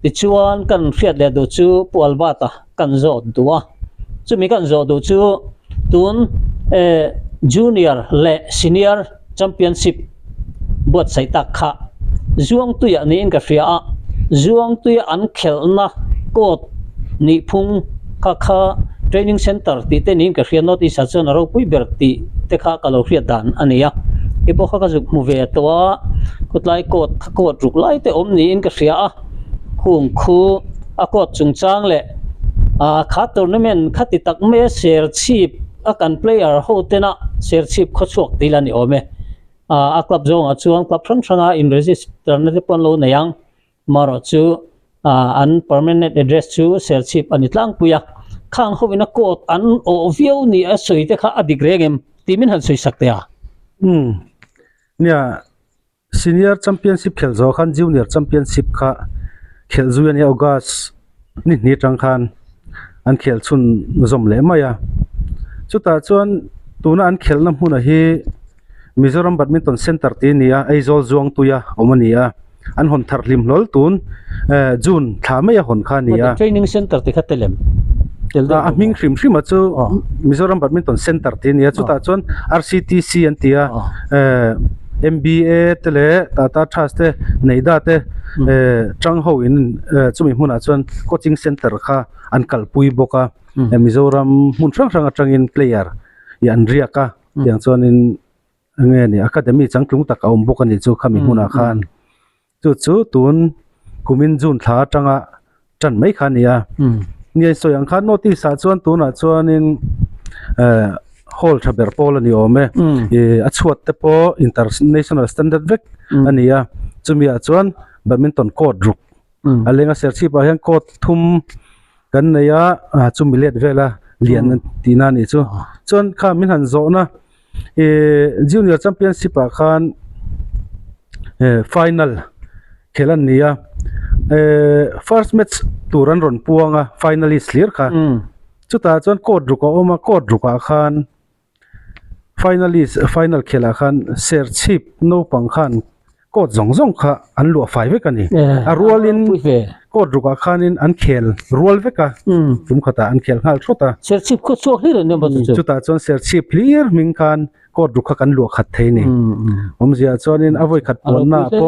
ti chuan kan fiat le do chu pualbata kan zo duwa chu mi kan zo do chu tun junior le senior championship bot sai tak kha zuang tuya ni in ka fria zuang tuya an khelna kot ni phung kha training center ti te nin ka fria not isa chon ro pui ber ti te kha ka lo fria dan ania ipo kha ka juk mu ve to kutlai kot ruk lai te om ni in ka fria khung khu a kot chung chang le kha tournament khati tak me share chip akan player ho tena share chip kho chok tilani ome a club zong a chuang club thanga in register na te pon lo na yang maro chu an permanent address chu share chip ani tlang puya khang ho ina kot an o view ni a soi te kha adik regem timin han soi sakte a nia senior championship khel zo khan junior championship kha khel zuan ya august ni tang khan an khel chun zom le maya chuta chuan tuna an khel na hmuna hi Mizoram Badminton Center ti nia aizol zuang tuya omania an hon thar lim lol tun June thame ya hon kha nia training center te khatelem a ming hrim hrim chu Mizoram Badminton Center ti nia chuta chuan RCTC an tia MBA tele Tata Trust te neida te chang ho in chumi hmuna chuan coaching center kha an kalpui boka Mizoram mun rang atangin player yan riaka yang chuan in nge ni academy changklung tak om boka ni chu khami hmuna khan chu tun kumin jun thla tanga chan mai khania ni soyang khan notice a chuan tuna chuan in hall thaber pol ani ome a chuat te po international standard vek ania chumia chuan badminton court ruk alenga serchi pa hian court thum kan neya chumilet vela lian tina ni chu chuan kha min han zo na junior championship a khan final khelan nia first match turan ron puanga finalist clear kha chuta chuan court ruka oma court ruka khan final khela khan share chip no pang khan ko zong kha an lu fai ve kan ni a rualin ko ruka khanin an khel rual ve ka tum khata an khel hal thota ser chip ko chuak hi ne ba chu chuta chon ser chip clear ming khan ko ruka kan lu khat thei ni zia chonin avoi khat pon na po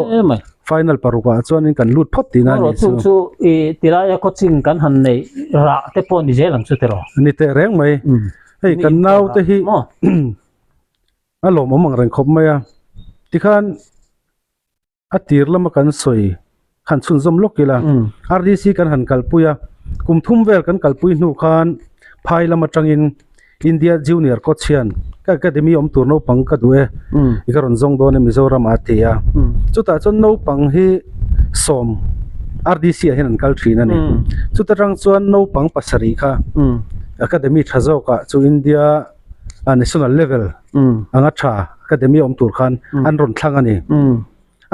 final paruka chonin kan lut phot tina ni chu e tilaya coaching kan han nei ra te pon ni je lang chu te ro ni te reng mai hei kan nau te hi alo momang reng khop maya tikhan atir lama kan soi khan chun zom lokila RDC kan han kalpuya kumthum vel kan kalpui nu khan phai lama tangin India junior coachian ka academy om turno pang ka duwe ikaron zong do ne Mizoram atia chuta chon no pang hi som RDC a hian an kal thina ni chuta rang chuan no pang pasari kha academy thazo ka chu India national level anga tha academy om tur khan an ron thlang ani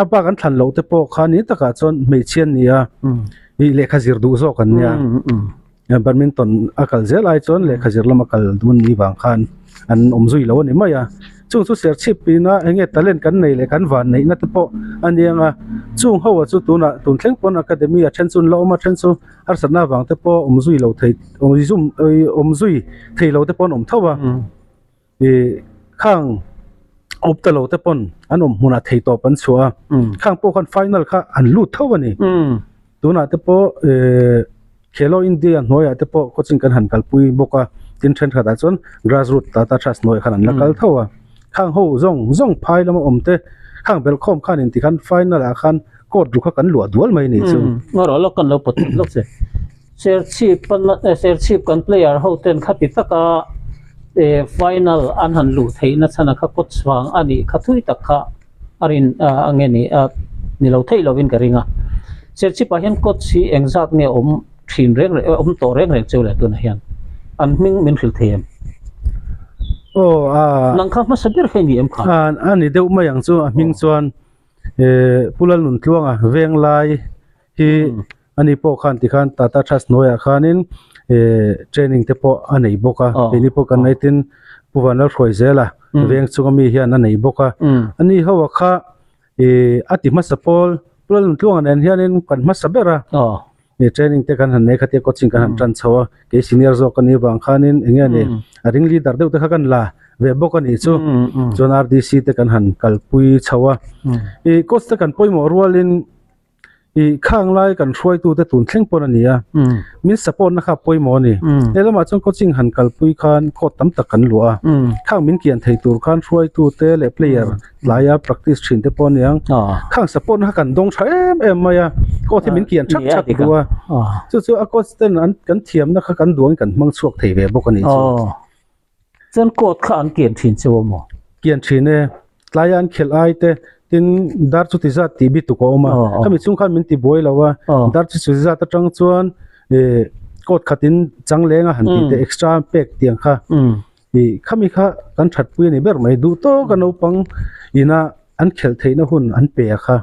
apa kan thlan lo te po khani taka chon meichian nia i lekha zir du zo kan nia badminton akal zelai chon lekha zir lama kal dun ni wang khan an omzui lo ni maya chung chu ser chip pina enge talent kan nei le kan van nei na te po anianga chung ho chu tuna tun thleng pon academy a then chun lo ma then chu ar sana wang te po omzui lo thei omzui thei lo te pon om thowa e khang opta lo te pon an huna thei to pan chua khang po khan final kha an lu thawani tuna te po khelo India noya te po coaching kan han kalpui boka tin then khata chon grassroots tata trust noi khan an lakal thawa khang ho zong phai lama omte khang belkhom khan in ti khan final a khan court ru kha kan lu dual mai ni chu ngoro lo kan lo pot lok se ser chip kan player ho ten khati taka final an han lu theina chana kha coach wang ani khathui takha arin angeni ni lo thei lovin karinga ser chip a hian coach hi exact nge om thin reng to reng chule tu na hian an min khil them nang kha ma sabir fe ni em kha ani deuh ma yang chu a ming chuan pulal nun tluanga veng lai hi ani po khan ti khan tata trust noya khanin training te po anei boka ni po kan naitin puwanal khoi zela veng chunga mi hian anei boka ani hawa kha ati ma sapol pulal nun tluanga nen hianin kan ma sabera training te kan han nei khate coaching kan han tran chawa ke senior zo kan ni wang khanin enge ni ring leader deuh te kha kan la ve bok ani chu chon RDC te kan han kalpui chawa coach te kan poimo rualin khang lai kan hroi tu te tun thleng pon ania min support na kha poimo ni elama chon coaching han kalpui khan ko tam tak kan lua khang min kian thei tur khan hroi tu te le player laya practice thin te pon yang khang support na kan dong thaem maya ko the min kian chak duwa chu a coach ten an kan thiam na kha kan duang kan mang chuak thei ve bok ani chu chon coach kha an kian thin chu mo kian thine tlayan khel ai te tin dar chu ti za ti bi tu ko ma kami chung khan min ti boi lawa dar chu za ta tang chuan coach khatin chang lenga han ti te extra pack tiang kha khami kha kan that pui ni ber mai du to kan opang ina an khel theina hun an pe kha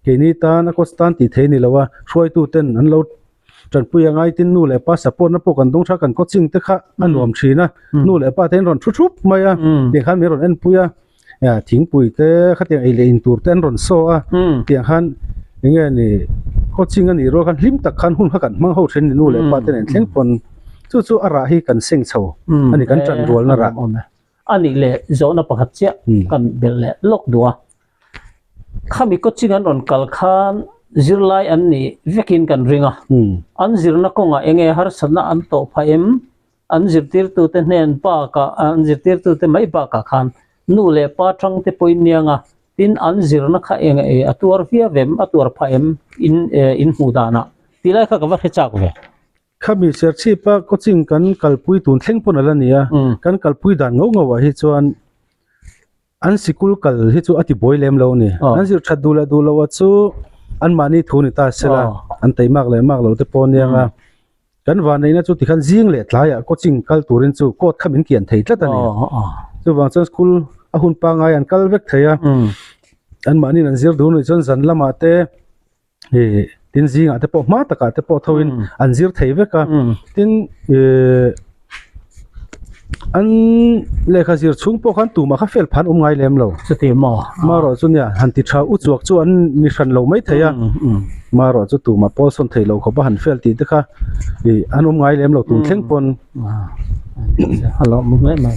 ke ni ta na ko stan ti theini lawa hroi tu ten an lo tran pui angai tin nu le pa support na po kan dong tha kan coaching te kha an nom thina nu le pa ten ron thup maya ti khan mi ron en puya thing pui te khatiang ei le in tur ten ron so a tiang khan enge ni coaching ani ro khan lim tak khan hun kha kan mang ho then ni nu le pa ten en thleng pon chu ara hi kan seng chho ani kan tran rol na ra ani le zo na pakhat chia kan bel le lok duwa khami coaching an on kal khan zirlai an ni vekin kan ringa an zirna konga enge har sanna an to phaem an zirtir tu te nen pa ka an zirtir tu te mai pa ka khan nu le pa thang te poinianga tin an zirna kha enge atuar via vem atuar phaem in hudana tilai kha ka va khechak ve khami ser chi pa coaching kan kalpui tun thleng pon ala nia kan kalpui dan ngo wa hi chuan an sikul kal hi chu ati boilem lo ni an zir thadula dula wa chu an mani thuni ta sela an taimak le mak lo te ponianga kan wa nei na chu ti khan jing le tlaya coaching kal turin chu kot khamin kian thei tlat ani chu wang chu school a hun pa ngai an kal vek theya an mani an zir du ni chon zan lama te tin zinga te po ma taka te po thoin an zir thei veka tin an lekha zir chung po khan tu ma kha fel phan ngai lem lo chu ti mo ma ro chu nya han ti tha u chuak chu an ni hran lo mai theya ma ro chu tu ma pol son thei lo kho ba han fel ti te kha an ngai lem lo tu thleng pon alo mu le mai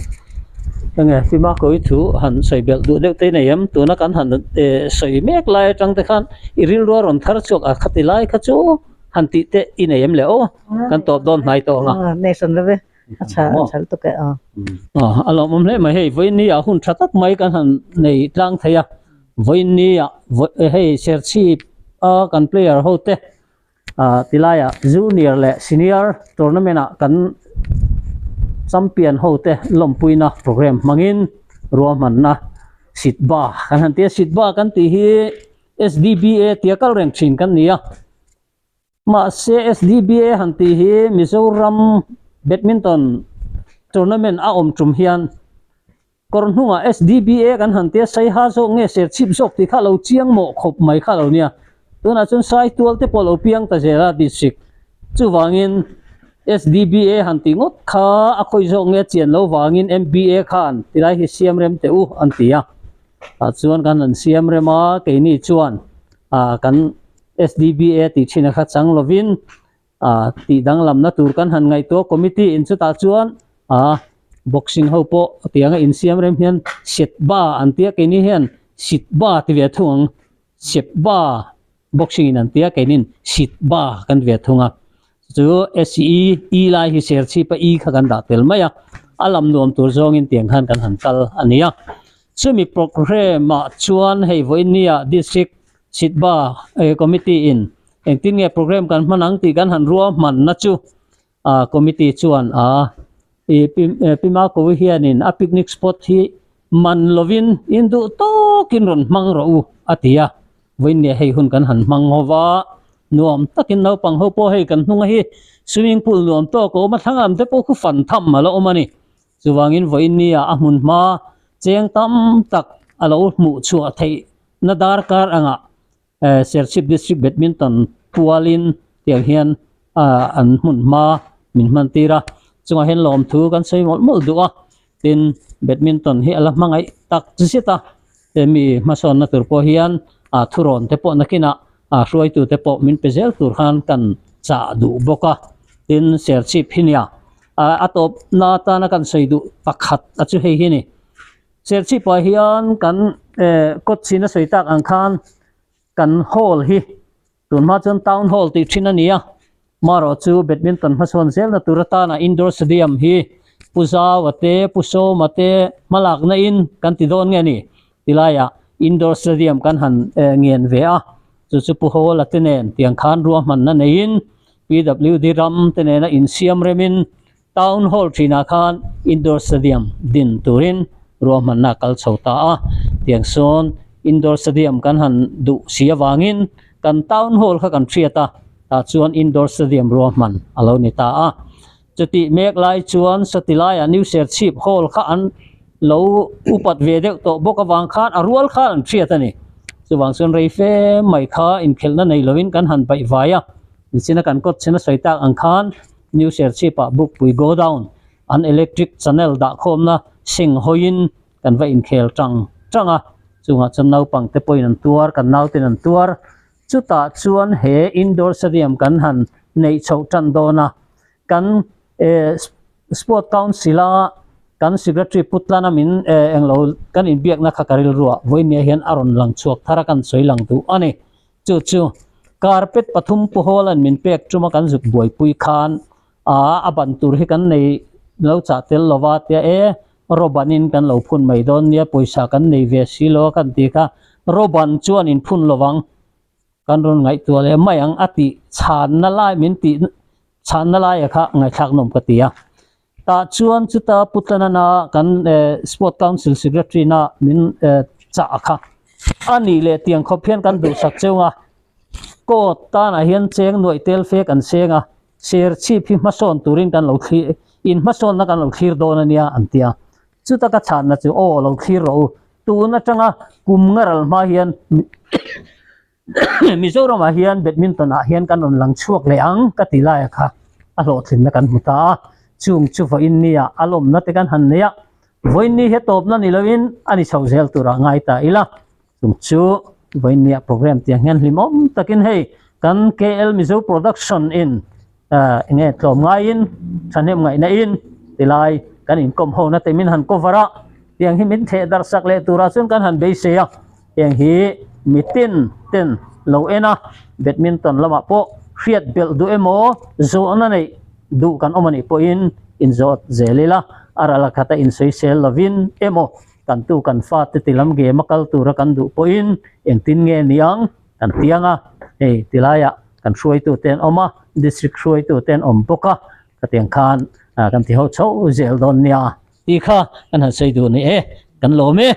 nghe phim mà coi thu hắn soi bel du deuh te nei em tu na kan han soi mek lai tang te khan iril ro ron thar chok a khati lai kha chu han ti te in em le o kan top don nai to nga nation le acha to ke alo mum le mai hei voi ni a hun thatak mai kan han nei tlang theya voi ni a hei ser chi a kan player ho te tilaya junior le senior tournament a kan champion hote lompuina program mangin ruaman na sitba kan han te sitba kan ti hi SDBA tiakal rank thin kan nia ma se SDBA han ti hi Mizoram badminton tournament a trum hian kornhunga SDBA kan han te sai ha zo nge ser chip sok ti kha lo chiang mo khop mai kha lo nia tuna chun sai tual te polo piang ta zera district chu wangin SDBA han ti ngot kha a khoi zo nge chian lo wangin MBA khan tilai hi siam rem te u an tia chuan kan an siam rema ke ni chuan kan SDBA ti thina kha chang lovin ti danglam na tur kan han ngai to committee in chu ta chuan boxing ho po tianga in siam rem hian setba an tia ke ni hian sitba ti ve thung setba boxing in an tia ke nin sitba kan ve thunga chu SE e lai hi ser chi pa e kha kan da tel maya alam nuam tur zong in tiang khan kan han tal ania chumi program ma chuan hei voinia district sitba committee in engtin nge program kan manang ti kan han ruam man na chu committee chuan pima ko hianin a picnic spot hi man lovin indu to kin ron mang ro u atia voinia hei hun kan han mang hova nuam takin no pang ho po hei kan hnunga hi swimming pool nuam to ko ma thangam te po khu fan tham malo omani chuwangin voinia a hmun ma cheng tam tak alo mu chu a thei na dar kar anga serchip district badminton pualin tiang hian an hmun ma min man tira chunga hen lom thu kan sei mol duwa tin badminton hi ala mangai tak chisita mi mason na tur po hian thuron te po nakina ruai tu te po min pezel tur khan kan cha du boka tin serchip hinia atop na ta na kan sei du pakhat achu hei hi ni serchip pa hian kan coach sina soitak ang khan kan hall hi tun ma chon town hall ti thina nia maro chu badminton mason zel na turata na indoor stadium hi puza wate puso mate malak na in kan ti don nge ni tilaya indoor stadium kan han ngien ve a chu pu hol atenen tiang khan ruam man na nein PWD ram tenena in siam remin town hall thina khan indoor stadium din turin ruam man na kal chhota a tiang son indoor stadium kan han du sia wangin kan town hall kha kan thiata ta chuan indoor stadium ruam man alo ni ta a chuti mek lai chuan satilai a new serchip hall kha an lo upat ve deuh to boka wang khan a rual kha an thiata ni chuwang sun rei fe mai kha in khelna nei lovin kan han bai vaya nisina kan kot chena soita ang khan new serchip a book we go down an electric channel da khomna sing hoin kan va in khel changa chunga chamnau pang te poin an tuar kan nau ten an tuar chuta chuan he indoor stadium kan han nei chho tan dona kan sport council kan secretary putlana min englo kan in biak na khakaril ruwa voinia hian aron lang chuak thara kan soilang tu ani chu carpet pathum puholan min pek chuma kan zuk boi pui khan aban tur hi kan nei lo cha tel lova te robanin kan lo phun mai don nia poisa kan nei ve silo kan ti kha roban chuan in phun lowang kan ron ngai tu le mayang ati chan na lai min ti chan na lai kha ngai thak nom ka tia ta chuan chuta putlana na kan sport council secretary na min cha kha ani le tiang khophian kan du sak cheunga ko ta na hian cheng noi tel fe kan senga ser chip hi mason turin kan lo khi in mason na kan lo khir don ania antia chuta ka chan na chu o lo khir ro tu na changa kum ngaral ma hian Mizoram hian badminton hian kan on lang chuak le ang ka tilai kha a lo thin na kan muta chung chu fa in nia alom na te kan han nia voin ni he top na ni lovin ani chhozel tura ngai ta ila chung chu voin nia program tiang hian hlimom takin hei kan KL Mizo production in nge tlom ngai in thanem ngai na in tilai kan in kom ho na te min han covera tiang hi min the dar sak le tura chun kan han be se ya tiang hi mitin ten lo ena badminton lama po fiat bel du emo zo na nei du kan omani po in zot zelila arala kata in social lovin emo kan tu kan fa te tilam ge makal tura kan du po in tin nge niang kan tianga ei tilaya kan shuai tu ten oma district shuai tu ten om boka katiang khan kan ti ho chho zel don nia ti kha kan ha sei du ni kan lo me